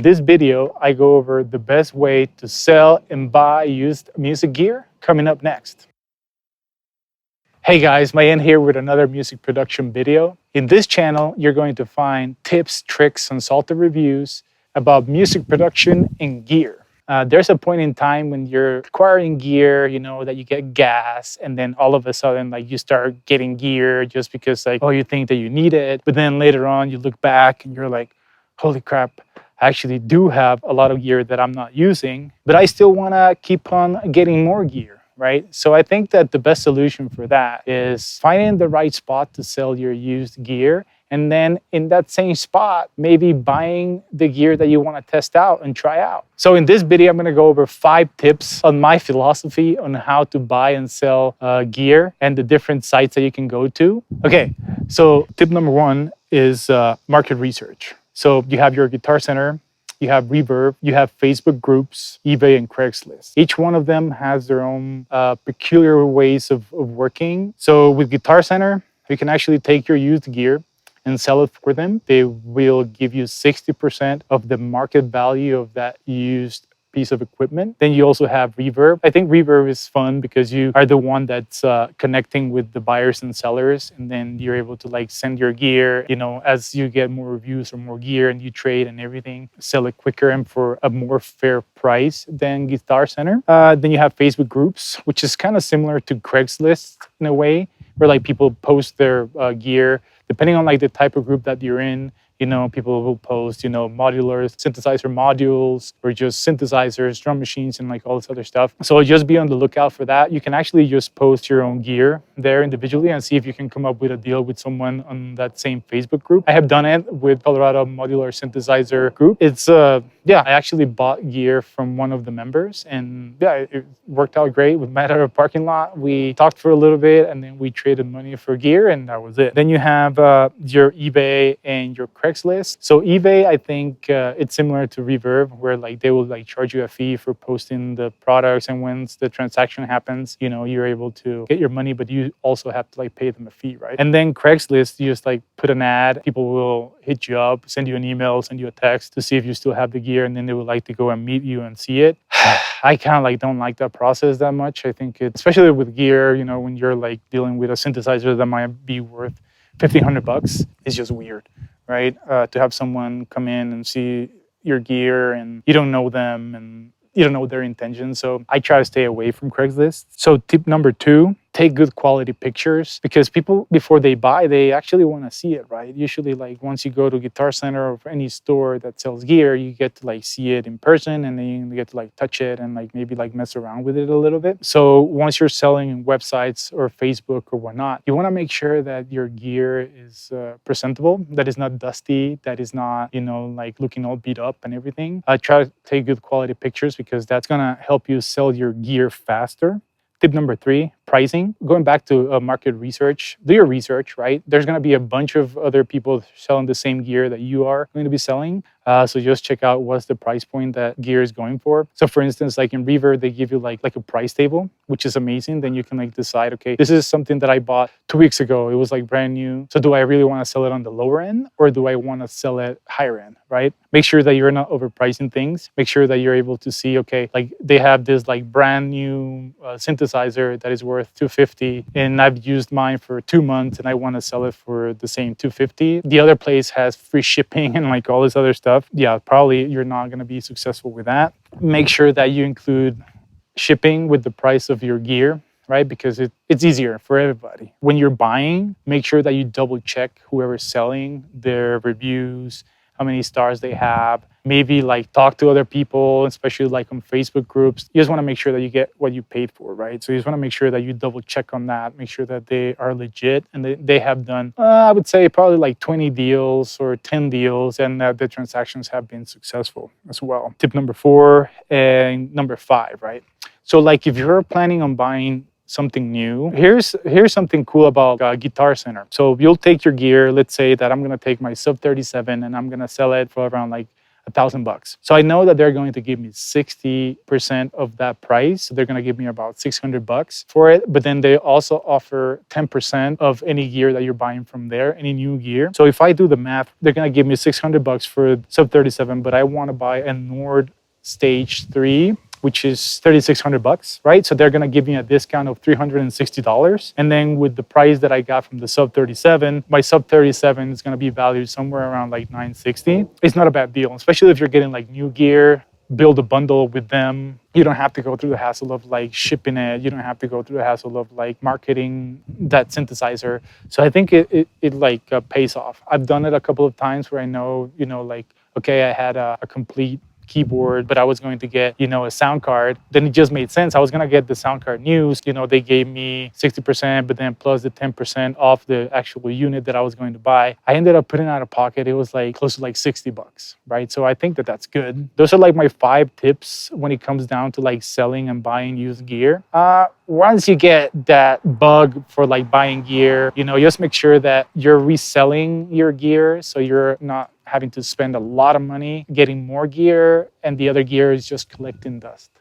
this video, I go over the best way to sell and buy used music gear coming up next. Hey guys, Mayen here with another music production video. In this channel, you're going to find tips, tricks, unsalted reviews about music production and gear. There's a point in time when you're acquiring gear, you know, that you get gas, and then all of a sudden, like, you start getting gear just because, like, oh, you think that you need it. But then later on, you look back and you're like, holy crap, I actually do have a lot of gear that I'm not using, but I still want to keep on getting more gear, right? So I think that the best solution for that is finding the right spot to sell your used gear. And then in that same spot, maybe buying the gear that you want to test out and try out. So in this video, I'm going to go over 5 tips on my philosophy on how to buy and sell gear and the different sites that you can go to. Okay, so tip number 1 is market research. So you have your Guitar Center, you have Reverb, you have Facebook groups, eBay, and Craigslist. Each one of them has their own peculiar ways of working. So with Guitar Center, you can actually take your used gear and sell it for them. They will give you 60% of the market value of that used piece of equipment. Then you also have Reverb. I think Reverb is fun because you are the one that's connecting with the buyers and sellers, and then you're able to, like, send your gear, you know, as you get more reviews or more gear and you trade and everything, sell it quicker and for a more fair price than Guitar Center. Then you have Facebook groups, which is kind of similar to Craigslist in a way, where, like, people post their gear depending on, like, the type of group that you're in. You know, people will post, you know, modular synthesizer modules or just synthesizers, drum machines, and, like, all this other stuff. So just be on the lookout for that. You can actually just post your own gear there individually and see if you can come up with a deal with someone on that same Facebook group. I have done it with Colorado Modular Synthesizer Group. It's, yeah, I actually bought gear from one of the members, and yeah, it worked out great. We met at a parking lot. We talked for a little bit, and then we traded money for gear, and that was it. Then you have your eBay and your Craigslist. So eBay, I think it's similar to Reverb, where, like, they will, like, charge you a fee for posting the products, and once the transaction happens, you know, you're able to get your money, but you also have to, like, pay them a fee, right? And then Craigslist, you just, like, put an ad, people will hit you up, send you an email, send you a text to see if you still have the gear, and then they would like to go and meet you and see it. I kind of, like, don't like that process that much. I think it's, especially with gear, you know, when you're, like, dealing with a synthesizer that might be worth $1,500, it's just weird, right? To have someone come in and see your gear and you don't know them and you don't know their intentions. So I try to stay away from Craigslist. So tip number 2, take good quality pictures, because people, before they buy, they actually want to see it, right? Usually, like, once you go to Guitar Center or any store that sells gear, you get to, like, see it in person, and then you get to, like, touch it and, like, maybe, like, mess around with it a little bit. So once you're selling in websites or Facebook or whatnot, you want to make sure that your gear is presentable, that is not dusty, that is not, you know, like, looking all beat up and everything. Try to take good quality pictures, because that's going to help you sell your gear faster. Tip number 3, pricing. Going back to market research, do your research, right? There's going to be a bunch of other people selling the same gear that you are going to be selling. So just check out what's the price point that gear is going for. So for instance, like in Reverb, they give you like a price table, which is amazing. Then you can, like, decide, okay, this is something that I bought 2 weeks ago. It was, like, brand new. So do I really want to sell it on the lower end, or do I want to sell it higher end, right? Make sure that you're not overpricing things. Make sure that you're able to see, okay, like, they have this, like, brand new synthesizer that is worth $250, and I've used mine for 2 months and I want to sell it for the same $250. The other place has free shipping and, like, all this other stuff. Yeah, probably you're not going to be successful with that. Make sure that you include shipping with the price of your gear, right? Because it's easier for everybody. When you're buying, make sure that you double check whoever's selling, their reviews, how many stars they have. Maybe, like, talk to other people, especially, like, on Facebook groups. You just want to make sure that you get what you paid for, right? So you just want to make sure that you double check on that, make sure that they are legit, and they have done, I would say, probably like 20 deals or 10 deals, and the transactions have been successful as well. Tip number 4 and number 5, right? So, like, if you're planning on buying something new, here's something cool about Guitar Center. So you'll take your gear. Let's say that I'm going to take my Sub 37 and I'm going to sell it for around, like, $1,000. So I know that they're going to give me 60% of that price. So they're going to give me about $600 for it. But then they also offer 10% of any gear that you're buying from there, any new gear. So if I do the math, they're going to give me $600 for sub 37, but I want to buy a Nord Stage 3, which is $3,600, right? So they're gonna give me a discount of $360. And then with the price that I got from the sub 37, my sub 37 is gonna be valued somewhere around like $960. It's not a bad deal, especially if you're getting like new gear, build a bundle with them. You don't have to go through the hassle of like shipping it. You don't have to go through the hassle of like marketing that synthesizer. So I think it pays off. I've done it a couple of times where I know, like, okay, I had a complete keyboard, but I was going to get, a sound card. Then it just made sense. I was going to get the sound card news. They gave me 60%, but then plus the 10% off the actual unit that I was going to buy. I ended up putting out of pocket. It was like close to like $60, right? So I think that that's good. Those are like my 5 tips when it comes down to like selling and buying used gear. Once you get that bug for like buying gear, just make sure that you're reselling your gear so you're not having to spend a lot of money getting more gear and the other gear is just collecting dust.